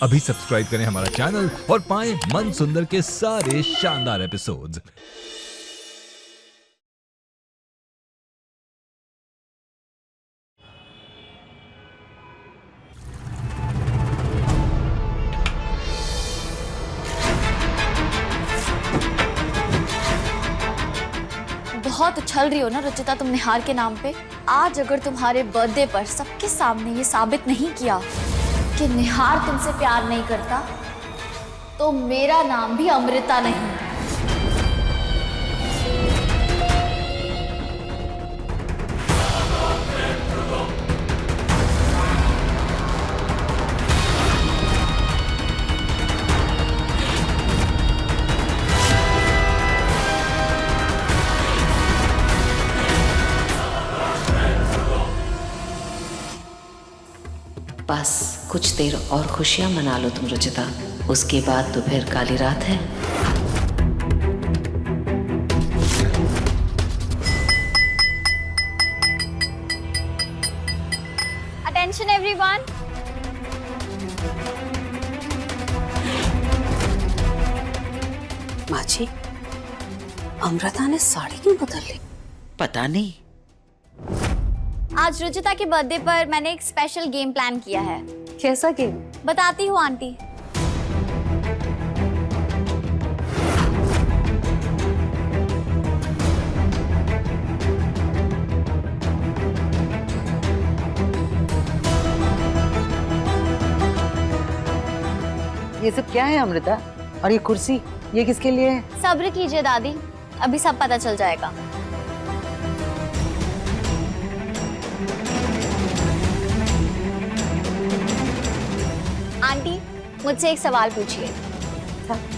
अभी सब्सक्राइब करें हमारा चैनल और पाएं मन सुंदर के सारे शानदार एपिसोड्स। बहुत उछल रही हो ना रुचिता तुम निहार के नाम पे। आज अगर तुम्हारे बर्थडे पर सबके सामने ये साबित नहीं किया कि निहार तुमसे प्यार नहीं करता, तो मेरा नाम भी अमृता नहीं। बस कुछ देर और खुशियां मना लो तुम रुचिता, उसके बाद तो फिर काली रात है। Attention everyone. माँ जी, अमृता ने साड़ी क्यों बदल ली? पता नहीं। आज रुचिता के बर्थडे पर मैंने एक स्पेशल गेम प्लान किया है। कैसा गेम? बताती हूँ आंटी। ये सब क्या है अमृता? और ये कुर्सी, ये किसके लिए है? सब्र कीजिए दादी, अभी सब पता चल जाएगा। आंटी, मुझसे एक सवाल पूछिए।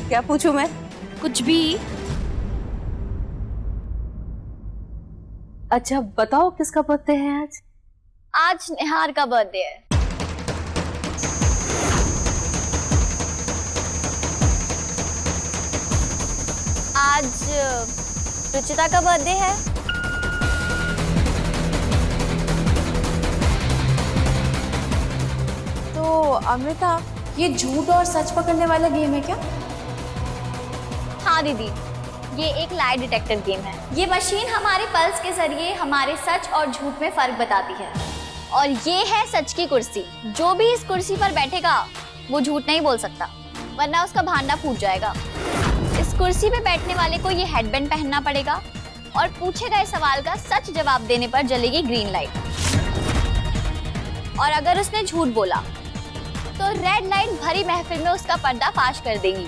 क्या पूछूं मैं? कुछ भी। अच्छा बताओ, किसका बर्थडे है आज? आज निहार का बर्थडे है। आज रुचिता का बर्थडे है। तो अमृता, ये झूठ और सच पकड़ने वाला गेम है क्या? हाँ दीदी, ये एक लाई डिटेक्टर गेम है। ये मशीन हमारे पल्स के जरिए हमारे सच और झूठ में फर्क बताती है। और ये है सच की कुर्सी। जो भी इस कुर्सी पर बैठेगा वो झूठ नहीं बोल सकता, वरना उसका भांडा फूट जाएगा। इस कुर्सी पे बैठने वाले को ये हेडबैंड पहनना पड़ेगा और पूछे गए सवाल का सच जवाब देने पर जलेगी ग्रीन लाइट। और अगर उसने झूठ बोला तो रेड लाइट भरी महफिल में उसका पर्दाफाश कर देगी।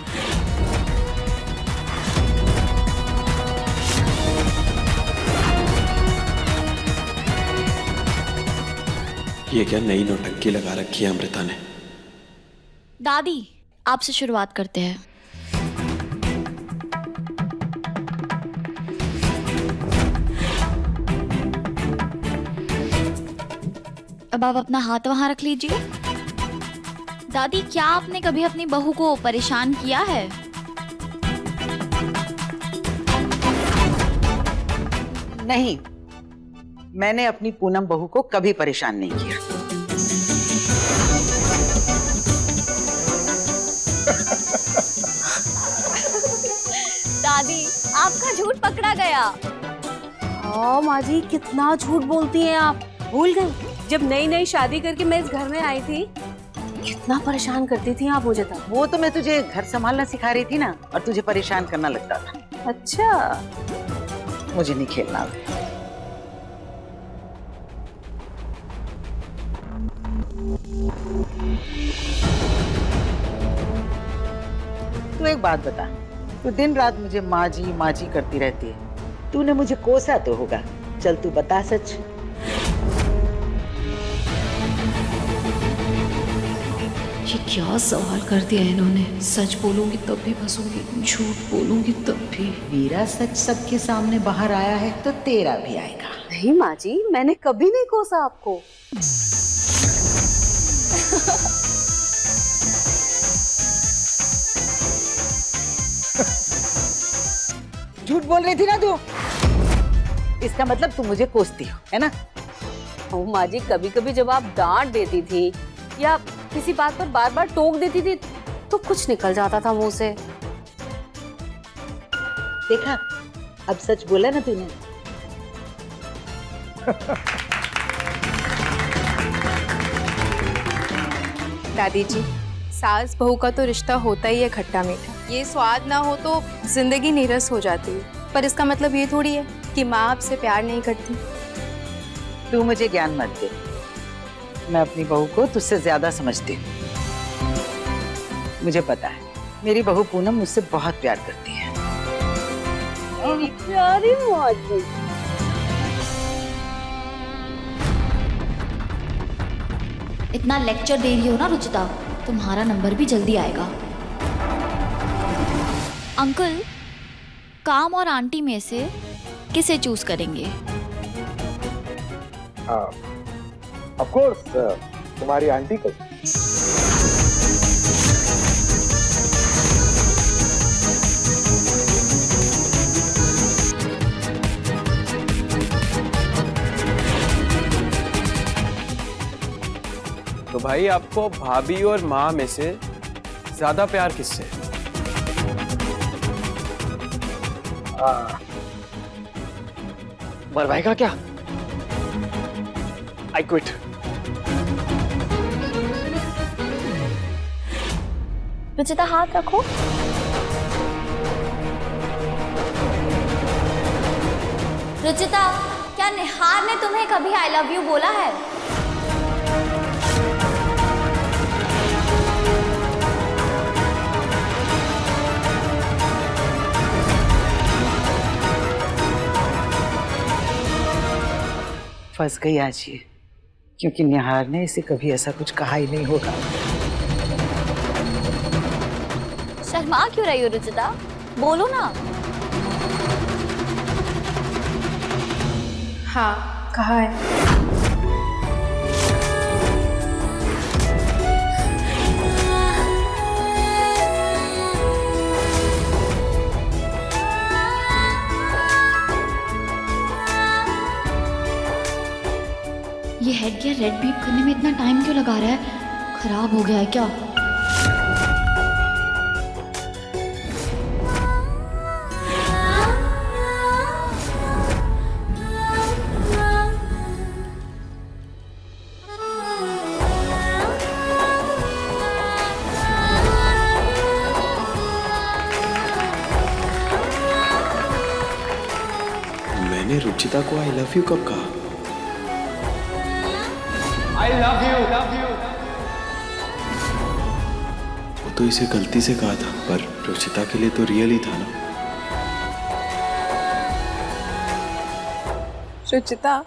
ये क्या नई नौटंकी लगा रखी है अमृता ने? दादी, आपसे शुरुआत करते हैं। अब आप अपना हाथ वहां रख लीजिए। दादी, क्या आपने कभी अपनी बहू को परेशान किया है? नहीं, मैंने अपनी पूनम बहू को कभी परेशान नहीं किया। दादी, आपका झूठ पकड़ा गया। हाँ माँ जी, कितना झूठ बोलती हैं आप। भूल गई जब नई नई शादी करके मैं इस घर में आई थी, कितना परेशान करती थी आप मुझे तब। वो तो मैं तुझे घर संभालना सिखा रही थी ना, और तुझे परेशान करना लगता था। अच्छा, मुझे नहीं खेलना। तू एक बात बता, तू दिन रात मुझे माँ जी करती रहती है। तूने मुझे कोसा तो होगा। चल तू बता सच। ये क्या सवाल कर दिया इन्होंने? सच बोलूंगी तब भी फंसूंगी, झूठ बोलूंगी तब भी। मेरा सच सबके सामने बाहर आया है तो तेरा भी आएगा। नहीं माँ जी, मैंने कभी नहीं कोसा आपको। झूठ बोल रही थी ना तू। इसका मतलब तुम मुझे कोसती हो, है ना? ओ माँ जी, कभी कभी जब आप डांट देती थी या किसी बात पर बार बार टोक देती थी तो कुछ निकल जाता था मुंह से। देखा, अब सच बोला ना तूने। दादी जी, सास बहू का तो रिश्ता होता ही है खट्टा मीठा। ये स्वाद ना हो तो जिंदगी नीरस हो जाती है, पर इसका मतलब ये थोड़ी है कि माँ आपसे प्यार नहीं करती। तू मुझे ज्ञान मत दे, मैं अपनी बहू को तुझसे ज्यादा समझती हूँ। मुझे पता है मेरी बहू पूनम मुझसे बहुत प्यार करती है। प्यारी माजी। इतना लेक्चर दे रही हो ना रुचिता, तुम्हारा नंबर भी जल्दी आएगा। अंकल, काम और आंटी में से किसे चूज करेंगे? ऑफ कोर्स तुम्हारी आंटी को। तो भाई आपको भाभी और माँ में से ज्यादा प्यार किससे? मर भाई का क्या? I quit. रुचिता हाथ रखो। रुचिता, क्या निहार ने तुम्हें कभी आई लव यू बोला है? फंस गई आज ये, क्योंकि निहार ने इसे कभी ऐसा कुछ कहा ही नहीं होगा। शर्मा क्यों रही हो रुचिता? बोलो ना। हाँ, कहा है। ये हेडगियर रेड बीप करने में इतना टाइम क्यों लगा रहा है? खराब हो गया है क्या? मैंने रुचिता को आई लव यू कब कहा? आई लव यू, लव यू। वो तो इसे गलती से कहा था, पर रुचिता के लिए तो रियल ही था ना। रुचिता,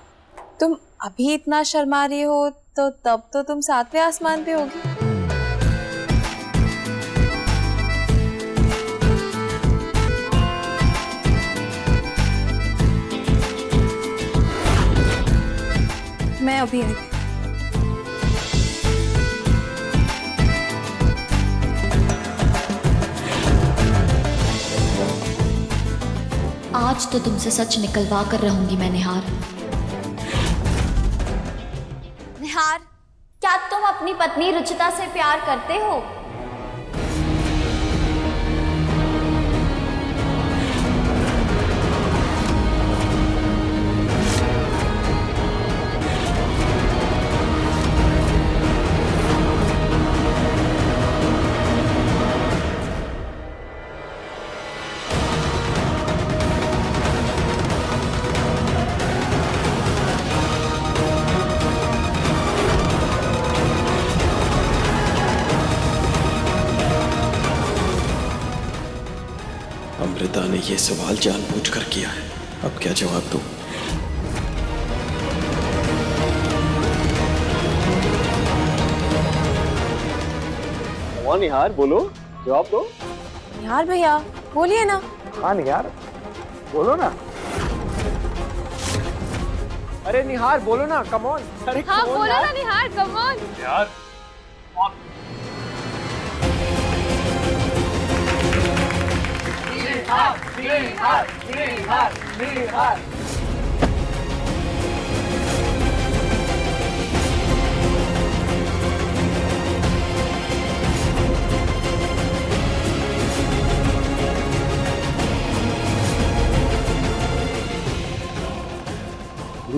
तुम अभी इतना शर्मा रही हो तो तब तो तुम 7वें आसमान पे होगी। मैं अभी आई। आज तो तुमसे सच निकलवा कर रहूंगी मैं निहार। निहार, क्या तुम अपनी पत्नी रुचिता से प्यार करते हो? अमृता ने यह सवाल जानबूझकर किया है, अब क्या जवाब दूं? निहार बोलो, जवाब दो। यार भैया, बोलिए ना। हाँ निहार, बोलो ना। अरे निहार बोलो ना, कम ऑन। अरे हाँ बोलो ना निहार, कम ऑन। यार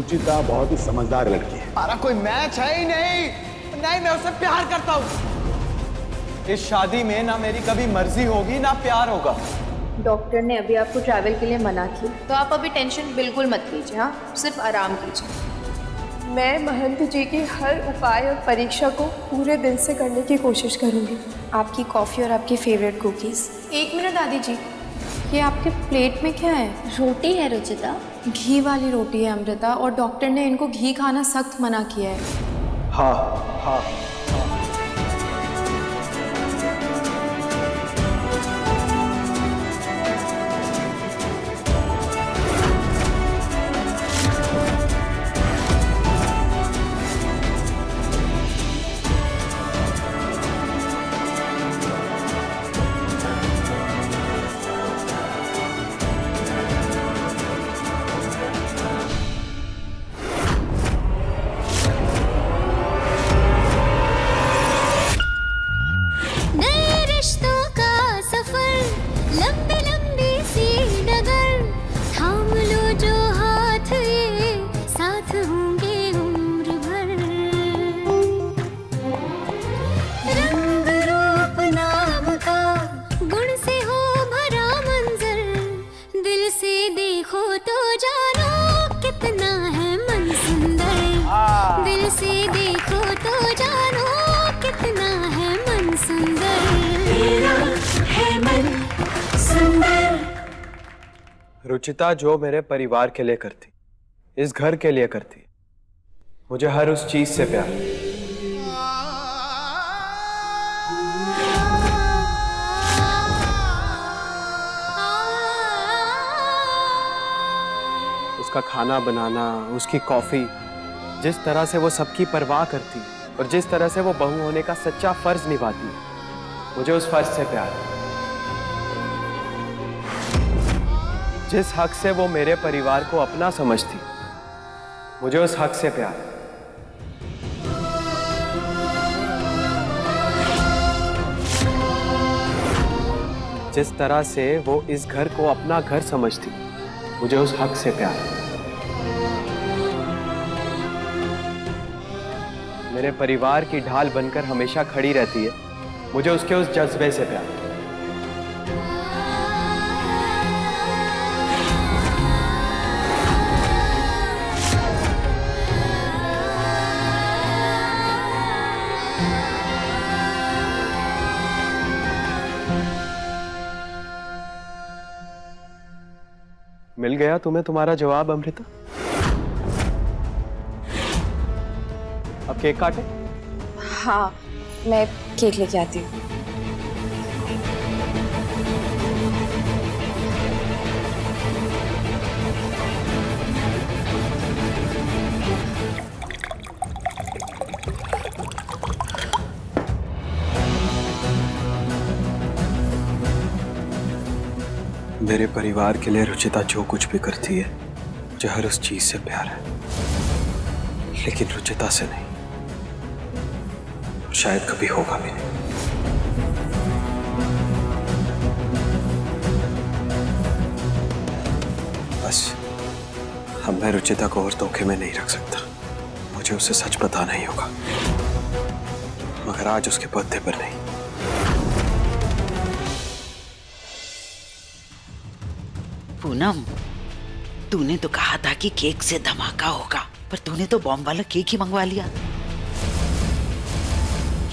रुचिता बहुत ही समझदार लड़की है। हमारा कोई मैच है ही नहीं। नहीं, मैं उससे प्यार करता हूँ। इस शादी में ना मेरी कभी मर्जी होगी ना प्यार होगा। डॉक्टर ने अभी आपको ट्रैवल के लिए मना की, तो आप अभी टेंशन बिल्कुल मत लीजिए। हाँ, सिर्फ आराम कीजिए। मैं महंत जी की हर उपाय और परीक्षा को पूरे दिल से करने की कोशिश करूँगी। आपकी कॉफ़ी और आपकी फेवरेट कुकीज़। एक मिनट दादी जी, ये आपके प्लेट में क्या है? रोटी है रुचिता। घी वाली रोटी है अमृता, और डॉक्टर ने इनको घी खाना सख्त मना किया है। हाँ हाँ। रुचिता जो मेरे परिवार के लिए करती, इस घर के लिए करती, मुझे हर उस चीज से प्यार है। उसका खाना बनाना, उसकी कॉफी, जिस तरह से वो सबकी परवाह करती और जिस तरह से वो बहू होने का सच्चा फर्ज निभाती, मुझे उस फर्ज से प्यार है। जिस हक से वो मेरे परिवार को अपना समझती, मुझे उस हक से प्यार है। जिस तरह से वो इस घर को अपना घर समझती, मुझे उस हक से प्यार है। मेरे परिवार की ढाल बनकर हमेशा खड़ी रहती है, मुझे उसके उस जज्बे से प्यार है। मिल गया तुम्हें तुम्हारा जवाब अमृता? अब केक काटे? हाँ, मैं केक लेके आती हूँ। मेरे परिवार के लिए रुचिता जो कुछ भी करती है, मुझे हर उस चीज से प्यार है, लेकिन रुचिता से नहीं, और शायद कभी होगा भी नहीं। बस अब मैं रुचिता को और धोखे में नहीं रख सकता, मुझे उसे सच बताना ही होगा, मगर आज उसके बर्थडे पर नहीं। पूनम, तूने तो कहा था कि केक से धमाका होगा, पर तूने तो बॉम्ब वाला केक ही मंगवा लिया।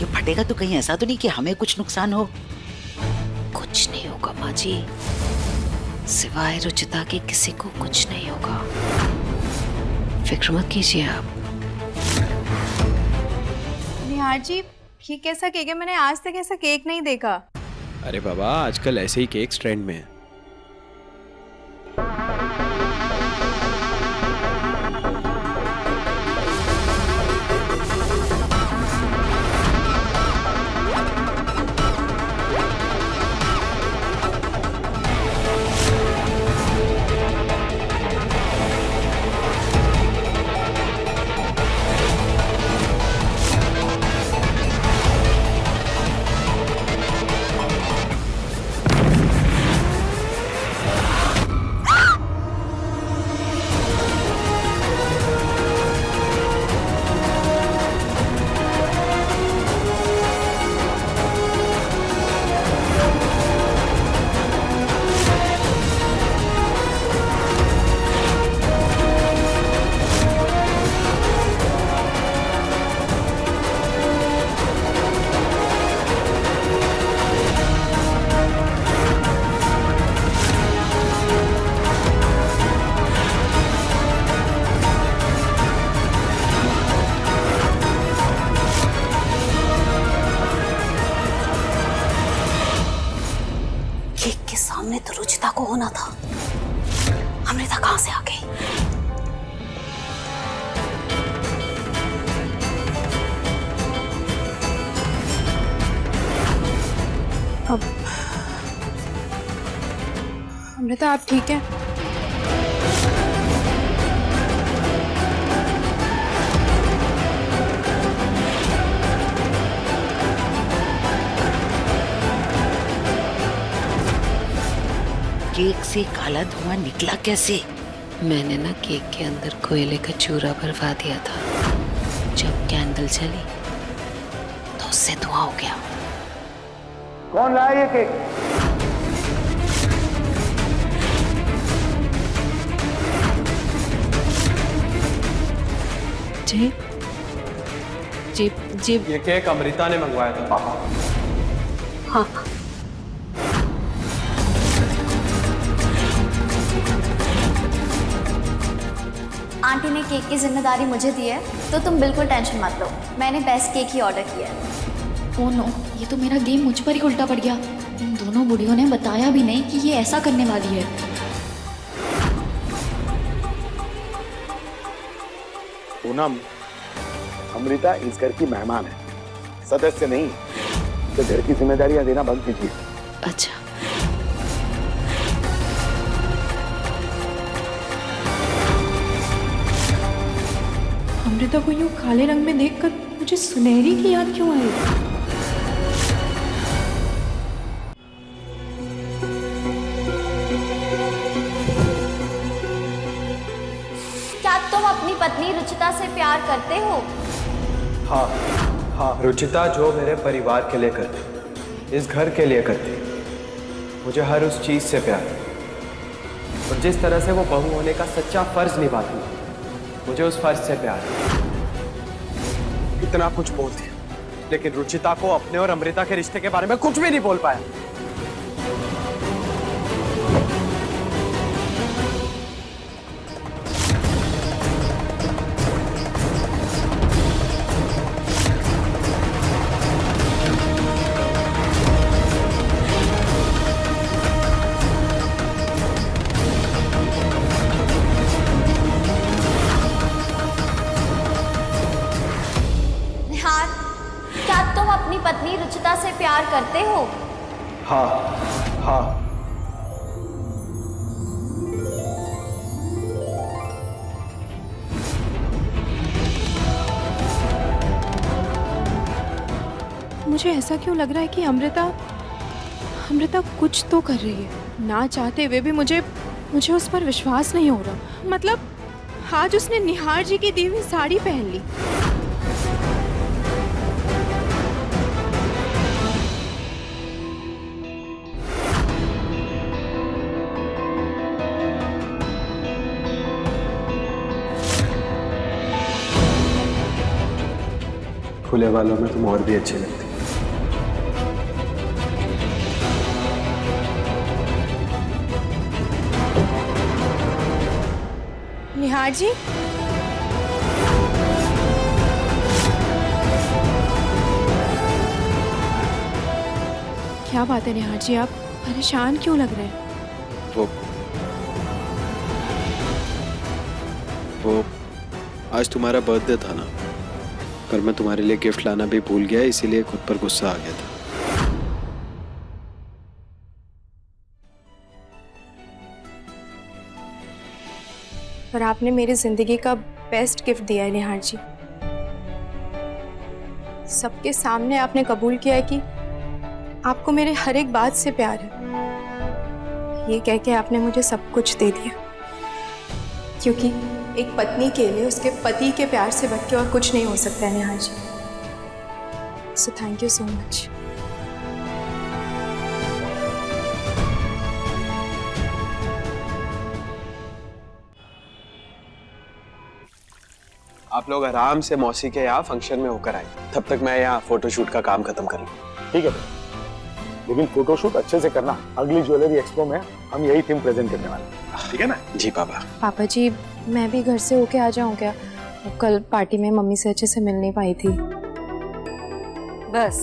ये फटेगा तो कहीं ऐसा तो नहीं कि हमें कुछ नुकसान हो? कुछ नहीं होगा माँ जी, सिवाय रुचिता के किसी को कुछ नहीं होगा, फिक्र मत कीजिए आप। निहार जी, ये कैसा केक है? मैंने आज तक ऐसा केक नहीं देखा। अरे बाबा, आजकल ऐसे ही केक्स ट्रेंड में है। रुचिता को होना था। अमृता कहाँ से आ गई? अमृता आप ठीक है? केक से काला धुआं निकला कैसे? मैंने ना केक के अंदर कोयले का चूरा भरवा दिया था। जब कैंडल चली तो उससे धुआं हो गया। कौन लाया ये केक? जी जी जी ये केक अमृता ने मंगवाया था पापा। हाँ, आंटी ने केक की जिम्मेदारी मुझे दी है, तो तुम बिल्कुल टेंशन मत लो। मैंने बेस्ट केक ही ऑर्डर किया है। ओह नो, ये तो मेरा गेम मुझ पर ही उल्टा पड़ गया। इन दोनों बुढ़ियों ने बताया भी नहीं कि ये ऐसा करने वाली है। पूनम, अमृता इस घर की मेहमान है, सदस्य नहीं। तो घर की जिम्मेदारियां देना बंद कीजिए। अच्छा, अमृता को यूं काले रंग में देखकर मुझे सुनहरी की याद क्यों आई? क्या तुम अपनी पत्नी रुचिता से प्यार करते हो? हाँ हाँ, रुचिता जो मेरे परिवार के लिए करती, इस घर के लिए करती, मुझे हर उस चीज से प्यार है। और जिस तरह से वो बहू होने का सच्चा फर्ज निभाती है, मुझे उस फर्ज से प्यार है। इतना कुछ बोल दिया, लेकिन रुचिता को अपने और अमृता के रिश्ते के बारे में कुछ भी नहीं बोल पाया। निहार, क्या तुम अपनी पत्नी रुचिता से प्यार करते हो? हाँ हाँ, मुझे ऐसा क्यों लग रहा है कि अमृता कुछ तो कर रही है। ना चाहते हुए भी मुझे उस पर विश्वास नहीं हो रहा। मतलब आज उसने निहार जी की दी हुई साड़ी पहन ली। खुले वालों में तुम और भी अच्छी लगती। निहार जी, क्या बात है निहार जी, आप परेशान क्यों लग रहे हैं? वो आज तुम्हारा बर्थडे था ना, पर मैं तुम्हारे लिए गिफ्ट लाना भी भूल गया, इसीलिए खुद पर गुस्सा आ गया था। पर आपने मेरी जिंदगी का बेस्ट गिफ्ट दिया है निहार जी। सबके सामने आपने कबूल किया है कि आपको मेरे हर एक बात से प्यार है। ये कह के आपने मुझे सब कुछ दे दिया, क्योंकि एक पत्नी के लिए उसके पति के प्यार से बढ़ के और कुछ नहीं हो सकता है Nihar ji. So thank you so much. आप लोग आराम से मौसी के यहाँ फंक्शन में होकर आए, तब तक मैं यहाँ फोटोशूट का काम खत्म कर लूँ। ठीक है, लेकिन फोटोशूट अच्छे से करना। अगली ज्वेलरी एक्सपो में हम यही थीम प्रेजेंट करने वाले हैं, ठीक है ना? जी पापा। पापा जी, मैं भी घर से होके आ जाऊं क्या? कल पार्टी में मम्मी से अच्छे से मिल नहीं पाई थी। बस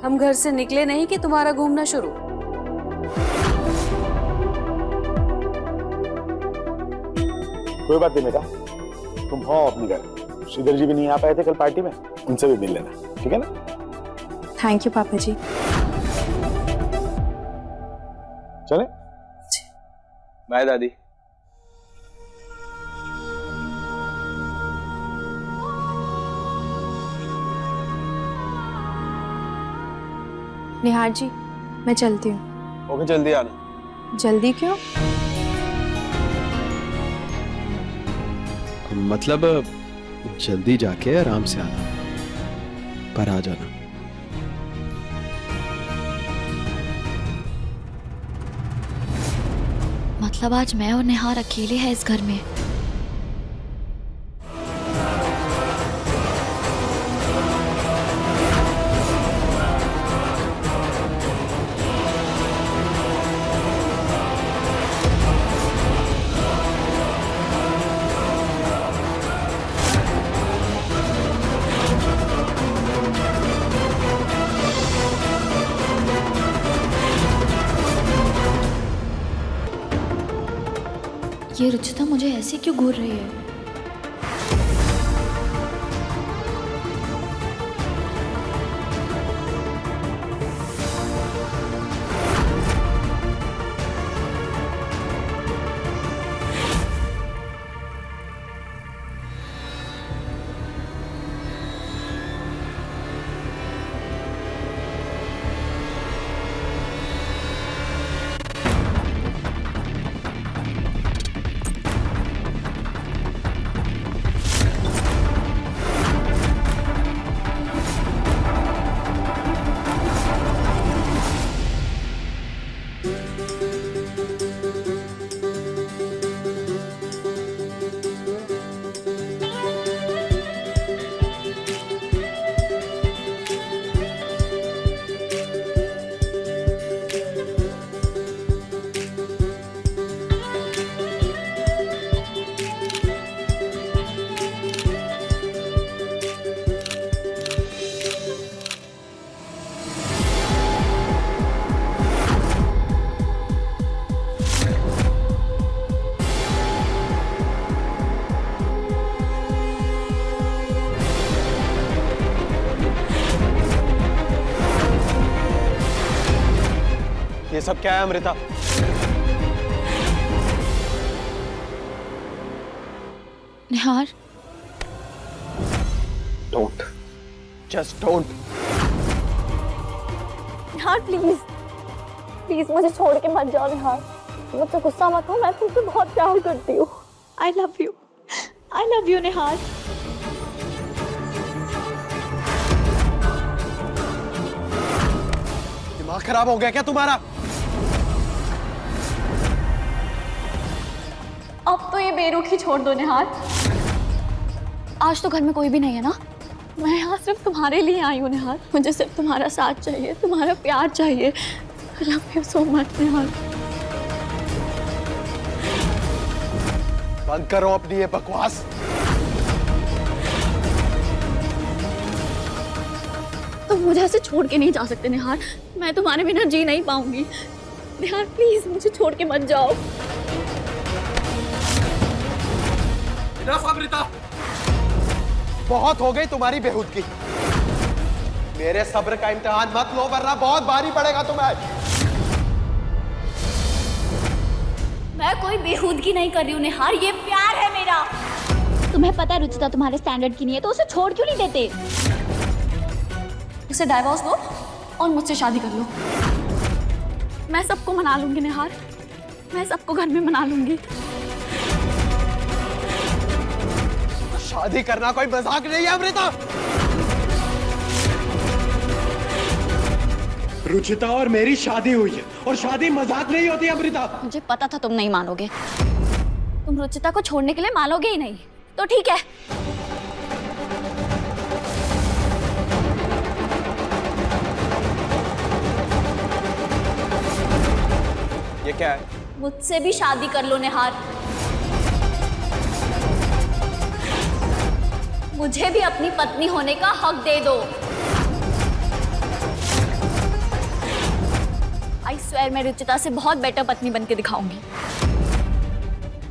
हम घर से निकले नहीं कि तुम्हारा घूमना शुरू। कोई बात नहीं बेटा, तुम हो अपने घर। श्रीधर जी भी नहीं आ पाए थे कल पार्टी में, उनसे भी मिल लेना, ठीक है ना? थैंक यू पापा जी। चले बाय दादी। निहार जी, मैं चलती हूँ। ओके, जल्दी आना। जल्दी क्यों? मतलब जल्दी जाके आराम से आना, पर आ जाना। मतलब आज मैं और निहार अकेले हैं इस घर में। ये रुचिता मुझे ऐसे क्यों घूर रही है? ये सब क्या है Amrita? Nihar, don't, just don't. Nihar please, please मुझे छोड़ के मत जाओ निहार। मुझसे गुस्सा मत हो, मैं तुमसे बहुत प्यार करती हूँ। आई लव यू निहार। दिमाग खराब हो गया क्या तुम्हारा? अब तो ये बेरुखी छोड़ दो निहार। आज तो घर में कोई भी नहीं है ना? मैं यहाँ सिर्फ तुम्हारे लिए आई हूँ निहार। मुझे सिर्फ तुम्हारा साथ चाहिए, तुम्हारा प्यार चाहिए। I love you so much Nihar. बंद करो अपनी ये बकवास। तुम मुझे ऐसे छोड़ के नहीं जा सकते निहार। मैं तुम्हारे बिना जी नहीं पाऊंगी। निहार प्लीज मुझे छोड़ के मत जाओ। अमृता, बहुत हो गई तुम्हारी बेहूदगी। मेरे सब्र का इम्तिहान मत लो वरना बहुत भारी पड़ेगा तुम्हें। मैं कोई बेहूदगी नहीं कर रही हूँ निहार, ये प्यार है मेरा। तुम्हें पता है रुचिता तुम्हारे स्टैंडर्ड की नहीं है, तो उसे छोड़ क्यों नहीं देते? उसे डाइवोर्स दो और मुझसे शादी कर लो। मैं सबको मना लूंगी निहार, मैं सबको घर में मना लूंगी। शादी करना कोई मजाक नहीं है अमृता। रुचिता और मेरी शादी हुई है और शादी मजाक नहीं होती अमृता। मुझे पता था तुम नहीं मानोगे। तुम रुचिता को छोड़ने के लिए मानोगे ही नहीं, तो ठीक है। ये क्या है? मुझसे भी शादी कर लो निहार। मुझे भी अपनी पत्नी होने का हक दे दो। आई स्वेयर मैं रुचिता से बहुत बेटर पत्नी बनके दिखाऊंगी।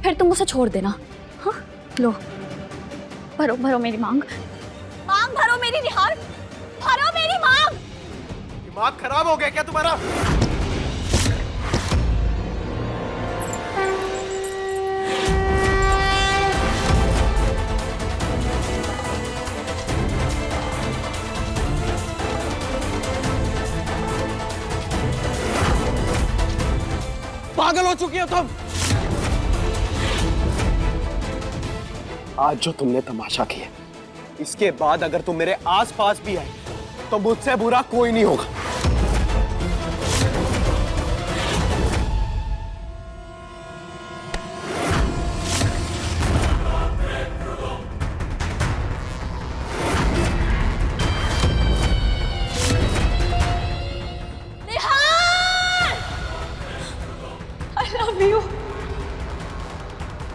फिर तुम उसे छोड़ देना हाँ लो, भरो भरो मेरी मांग, मांग भरो मेरी निहार, भरो मेरी मांग। दिमाग खराब हो गया क्या तुम्हारा? पागल हो चुकी हो तुम। आज जो तुमने तमाशा किया, इसके बाद अगर तुम मेरे आसपास भी आए तो मुझसे बुरा कोई नहीं होगा।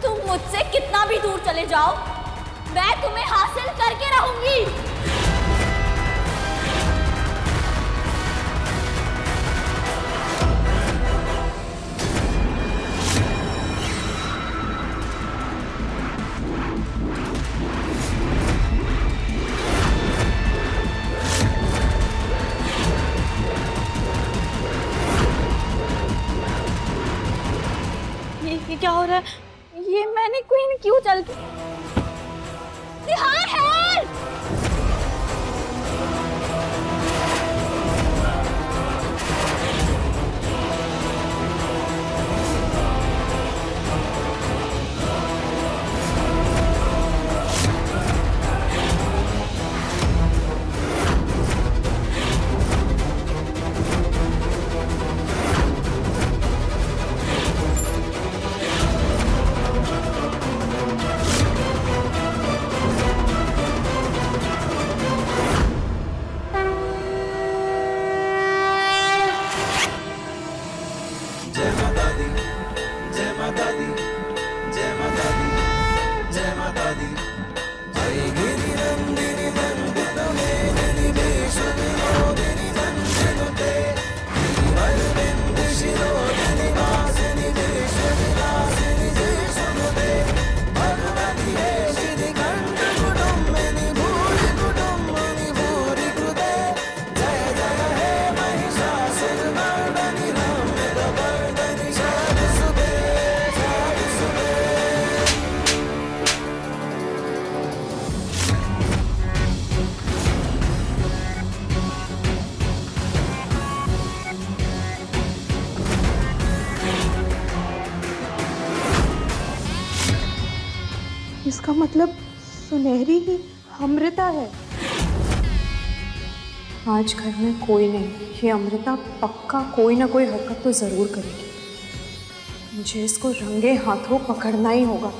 तुम मुझसे कितना भी दूर चले जाओ, मैं तुम्हें हासिल करके रहूंगी। ये क्या हो रहा है? ये मैंने क्वीन क्यों चल के? निहार है। इसका मतलब सुनहरी ही अमृता है। आज घर में कोई नहीं, ये अमृता पक्का कोई ना कोई हरकत तो जरूर करेगी। मुझे इसको रंगे हाथों पकड़ना ही होगा।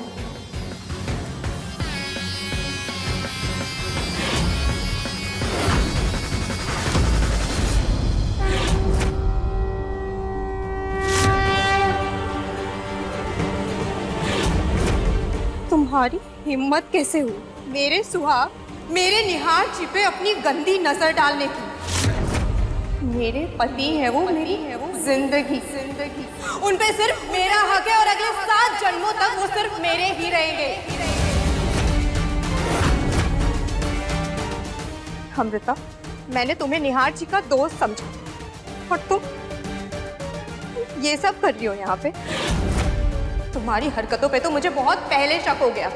तुम्हारी हिम्मत कैसे हुई मेरे सुहाग, मेरे निहार छिपे अपनी गंदी नजर डालने की? मेरे पति है वो, मेरी है वो जिंदगी, उन पे सिर्फ मेरा हक है और अगले 7 जन्मों तक वो सिर्फ मेरे ही रहेंगे। अमृता, मैंने तुम्हें निहार जी का दोस्त समझा और तुम ये सब कर रही हो यहाँ पे। तुम्हारी हरकतों पे तो मुझे बहुत पहले शक हो गया,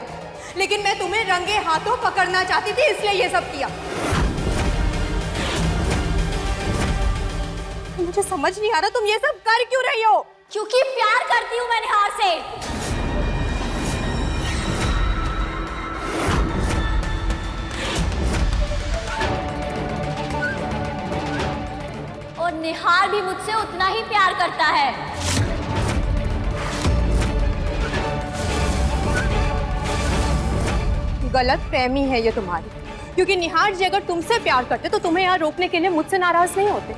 लेकिन मैं तुम्हें रंगे हाथों पकड़ना चाहती थी, इसलिए ये सब किया। मुझे समझ नहीं आ रहा तुम ये सब कर क्यों रही हो? क्योंकि प्यार करती हूँ मैं निहार से। और निहार भी मुझसे उतना ही प्यार करता है। गलत फहमी है ये तुम्हारी, क्योंकि निहार जी अगर तुमसे प्यार करते तो तुम्हें यहाँ रोकने के लिए मुझसे नाराज नहीं होते।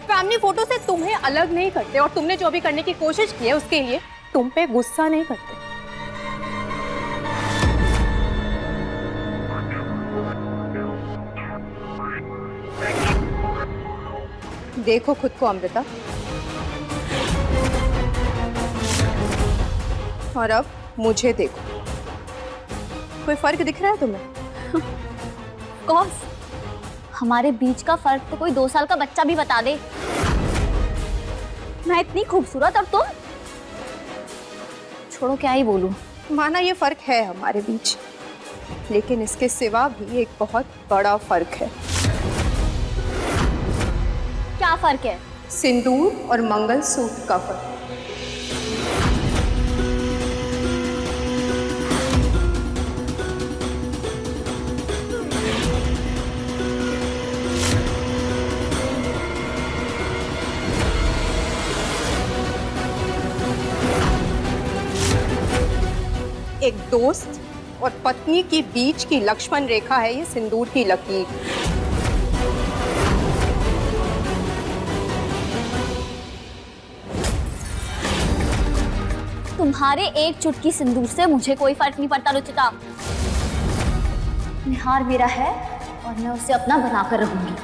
फैमिली फोटो से तुम्हें अलग नहीं करते और तुमने जो भी करने की कोशिश की है उसके लिए तुम पे गुस्सा नहीं करते। देखो खुद को अमृता, और अब मुझे देखो। कोई फर्क दिख रहा है तुम्हें? कौस, हमारे बीच का फर्क तो कोई 2 साल का बच्चा भी बता दे। मैं इतनी खूबसूरत और तुम? छोड़ो, क्या ही बोलूं। माना ये फर्क है हमारे बीच, लेकिन इसके सिवा भी एक बहुत बड़ा फर्क है। क्या फर्क है? सिंदूर और मंगलसूत्र का फर्क। एक दोस्त और पत्नी के बीच की लक्ष्मण रेखा है ये सिंदूर की लकीर। तुम्हारे एक चुटकी सिंदूर से मुझे कोई फर्क नहीं पड़ता रुचिता। निहार मेरा है और मैं उसे अपना बनाकर रहूंगी।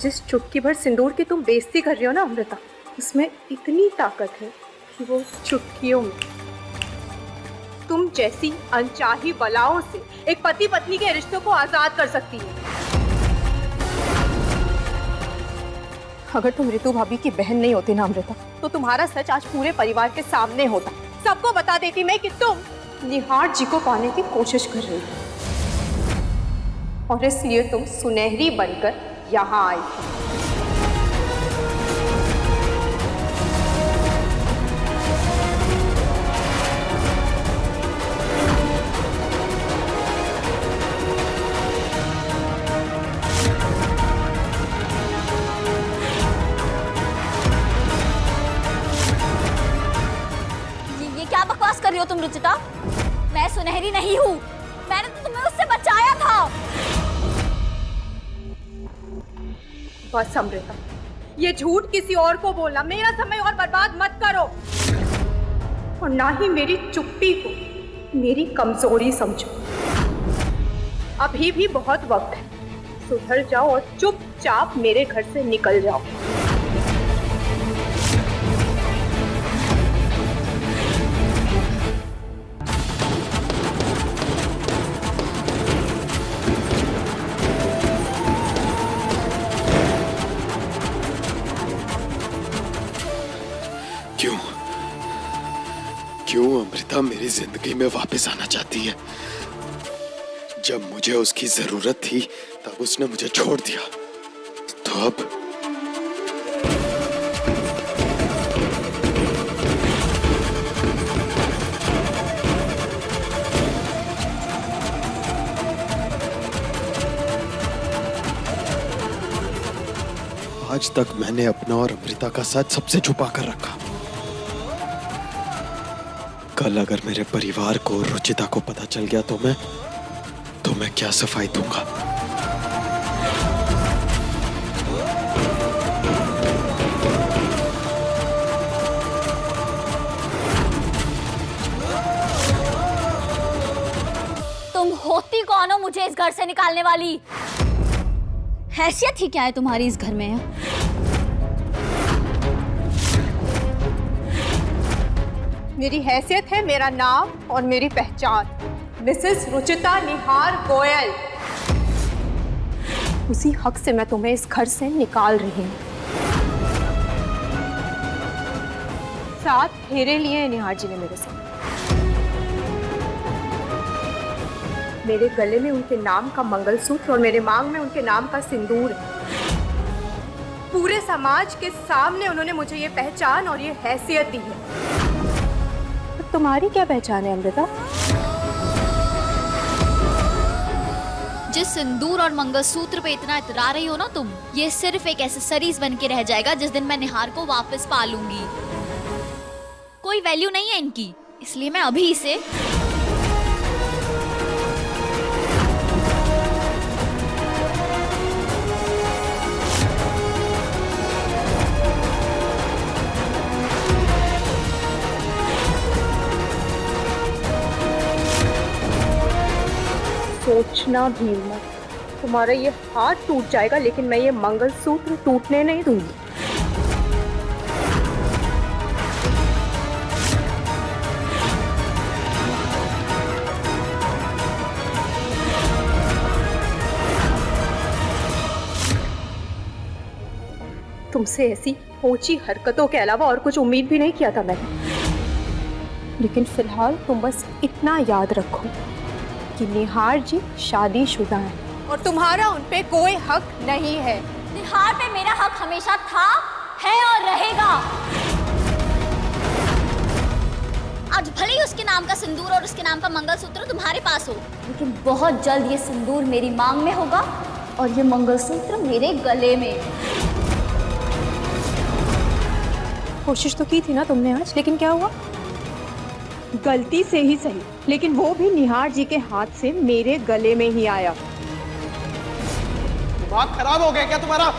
जिस चुटकी भर सिंदूर की तुम बेइज्जती कर रही हो ना अमृता, उसमें इतनी ताकत है कि वो चुटकियों में तुम जैसी अनचाही बलाओं से एक पति पत्नी के रिश्तों को आजाद कर सकती है। अगर तुम ऋतु भाभी की बहन नहीं होती ना अमृता, तो तुम्हारा सच आज पूरे परिवार के सामने होता। सबको बता देती मैं कि तुम निहार जी को पाने की कोशिश कर रही हो, और इसलिए तुम सुनहरी बनकर यहाँ आई थी। ये क्या बकवास कर रही हो तुम रुचिता? मैं सुनहरी नहीं हूँ। मैंने तो तुम्हें उससे बचाया था। बस अमृता, ये झूठ किसी और को बोलना, मेरा समय और बर्बाद मत करो, और ना ही मेरी चुप्पी को मेरी कमजोरी समझो। अभी भी बहुत वक्त है, सुधर जाओ और चुपचाप मेरे घर से निकल जाओ। क्यों अमृता मेरी जिंदगी में वापस आना चाहती है? जब मुझे उसकी जरूरत थी तब उसने मुझे छोड़ दिया, तो अब आज तक मैंने अपना और अमृता का सच सबसे छुपा कर रखा। कल अगर मेरे परिवार को, रुचिता को पता चल गया तो मैं क्या सफाई दूंगा? तुम होती कौन हो मुझे इस घर से निकालने वाली? हैसियत ही क्या है तुम्हारी इस घर में? मेरी हैसियत है मेरा नाम और मेरी पहचान, मिसेस रुचिता निहार गोयल। उसी हक से मैं तुम्हें इस घर से निकाल रही हूँ। 7 फेरे लिए हैं निहार जी ने मेरे साथ। मेरे गले में उनके नाम का मंगलसूत्र और मेरे मांग में उनके नाम का सिंदूर है। पूरे समाज के सामने उन्होंने मुझे ये पहचान और ये हैसियत दी है। तुम्हारी क्या पहचान है अमृता? जिस सिंदूर और मंगलसूत्र पे इतना इतरा रही हो ना तुम, ये सिर्फ एक एक्सेसरीज बन के रह जाएगा जिस दिन मैं निहार को वापस पा लूंगी। कोई वैल्यू नहीं है इनकी, इसलिए मैं अभी इसे सोचना भी मत, तुम्हारा ये हाथ टूट जाएगा, लेकिन मैं ये मंगलसूत्र टूटने नहीं दूंगी। तुमसे ऐसी ऊंची हरकतों के अलावा और कुछ उम्मीद भी नहीं किया था मैंने। लेकिन फिलहाल तुम बस इतना याद रखो कि निहार जी शादीशुदा हैं और तुम्हारा उन पे कोई हक नहीं है। निहार पे मेरा हक हमेशा था, है और रहेगा। आज भले ही उसके नाम का सिंदूर और उसके नाम का मंगलसूत्र तुम्हारे पास हो, लेकिन बहुत जल्द ये सिंदूर मेरी मांग में होगा और ये मंगलसूत्र मेरे गले में। कोशिश तो की थी ना तुमने आज, लेकिन क्या हुआ? गलती से ही सही, लेकिन वो भी निहार जी के हाथ से मेरे गले में ही आया। दिमाग खराब हो गया क्या तुम्हारा?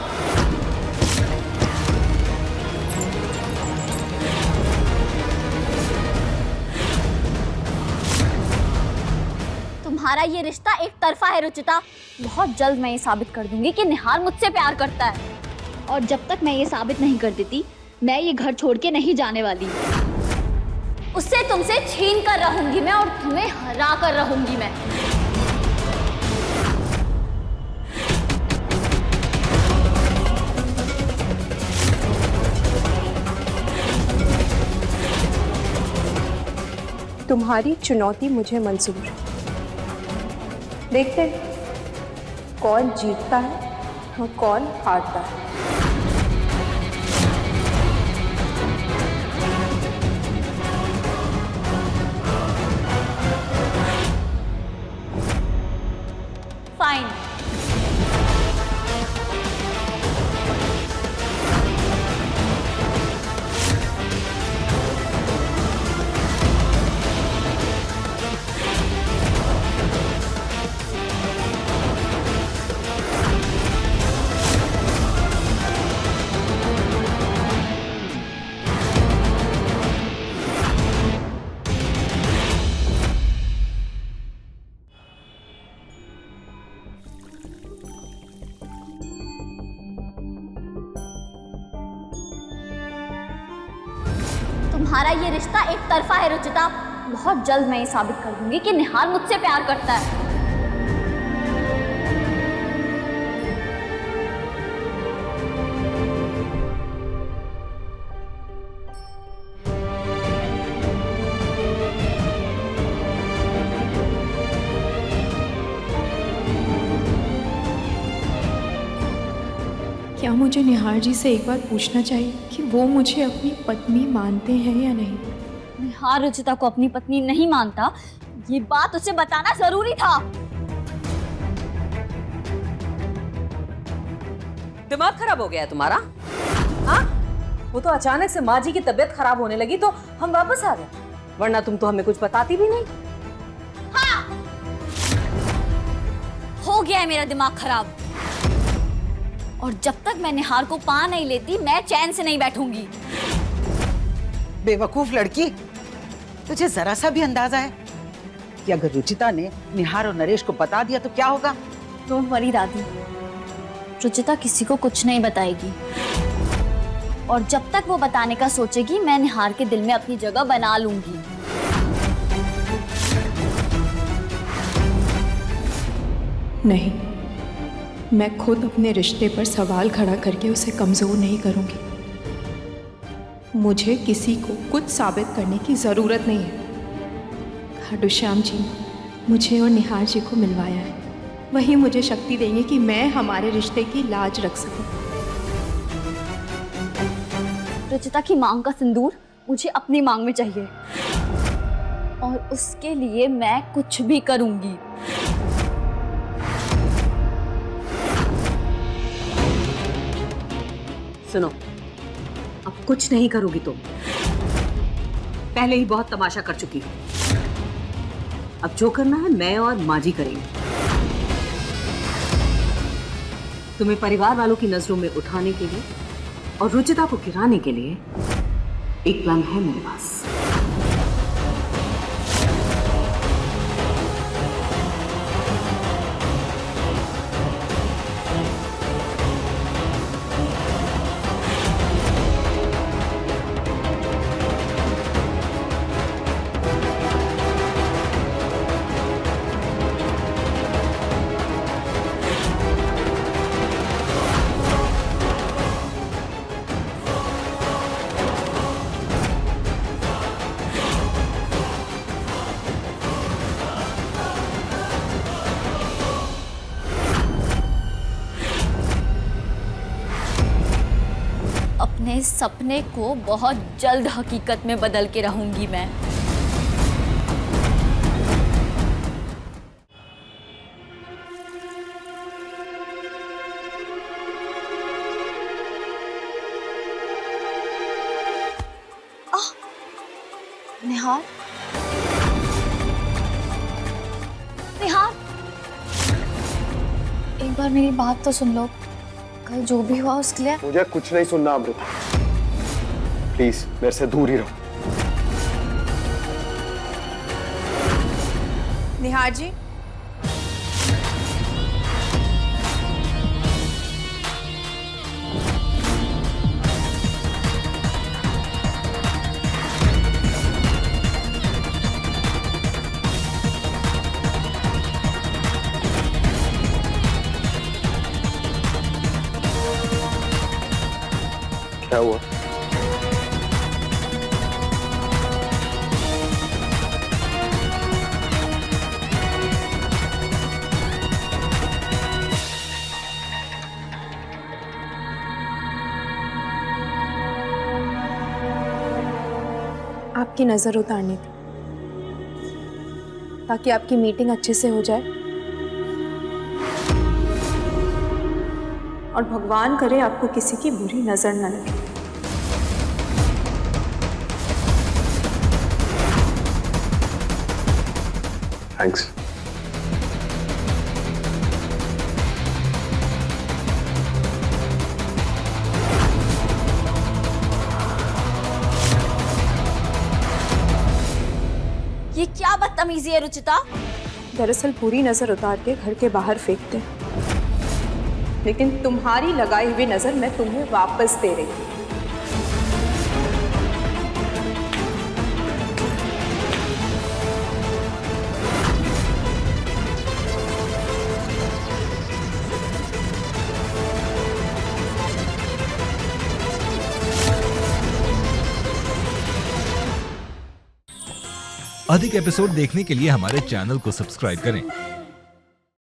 तुम्हारा ये रिश्ता एक तरफा है रुचिता। बहुत जल्द मैं ये साबित कर दूंगी कि निहार मुझसे प्यार करता है, और जब तक मैं ये साबित नहीं कर देती मैं ये घर छोड़ के नहीं जाने वाली। उससे तुमसे छीन कर रहूंगी मैं और तुम्हें हरा कर रहूंगी मैं। तुम्हारी चुनौती मुझे मंजूर है। देखते हैं कौन जीतता है और कौन हारता है। फाइन। तुम्हारा ये रिश्ता एक तरफा है रुचिता। बहुत जल्द मैं ये साबित कर दूंगी कि निहार मुझसे प्यार करता है। क्या मुझे निहार जी से एक बार पूछना चाहिए कि वो मुझे अपनी पत्नी मानते हैं या नहीं? निहार रुचिता को अपनी पत्नी नहीं मानता, ये बात उसे बताना जरूरी था। दिमाग खराब हो गया है तुम्हारा? हाँ, वो तो अचानक से माँ जी की तबीयत खराब होने लगी तो हम वापस आ गए, वरना तुम तो हमें कुछ बताती भी नहीं। हाँ, हो गया है मेरा दिमाग खराब, और जब तक मैं निहार को पा नहीं लेती मैं चैन से नहीं बैठूंगी। बेवकूफ लड़की, तुझे जरा सा भी अंदाजा है कि अगर रुचिता ने निहार और नरेश को बता दिया तो क्या होगा? डोंट वरी दादी, रुचिता किसी को कुछ नहीं बताएगी, और जब तक वो बताने का सोचेगी मैं निहार के दिल में अपनी जगह बना लूंगी। नहीं, मैं खुद अपने रिश्ते पर सवाल खड़ा करके उसे कमजोर नहीं करूंगी। मुझे किसी को कुछ साबित करने की जरूरत नहीं है। खाटू श्याम जी मुझे और निहार जी को मिलवाया है, वही मुझे शक्ति देंगे कि मैं हमारे रिश्ते की लाज रख सकूं। रुचिता की मांग का सिंदूर मुझे अपनी मांग में चाहिए, और उसके लिए मैं कुछ भी करूंगी। सुनो, अब कुछ नहीं करोगी तुम, पहले ही बहुत तमाशा कर चुकी हो। अब जो करना है मैं और माँ जी करेंगे। तुम्हें परिवार वालों की नजरों में उठाने के लिए और रुचिता को गिराने के लिए एक प्लान है मेरे पास। इस सपने को बहुत जल्द हकीकत में बदल के रहूंगी मैं। निहार, निहार, एक बार मेरी बात तो सुन लो। कल जो भी हुआ उसके लिए मुझे कुछ नहीं सुनना अमृता, प्लीज मेरे से दूर ही रहो। निहार जी, क्या हुआ? आपकी नजर उतारनी थी ताकि आपकी मीटिंग अच्छे से हो जाए और भगवान करे आपको किसी की बुरी नजर न लगे। थैंक्स। ये क्या बदतमीजी है रुचिता? दरअसल बुरी नजर उतार के घर के बाहर फेंकते हैं, लेकिन तुम्हारी लगाई हुई नजर मैं तुम्हें वापस दे रही हूँ। अधिक एपिसोड देखने के लिए हमारे चैनल को सब्सक्राइब करें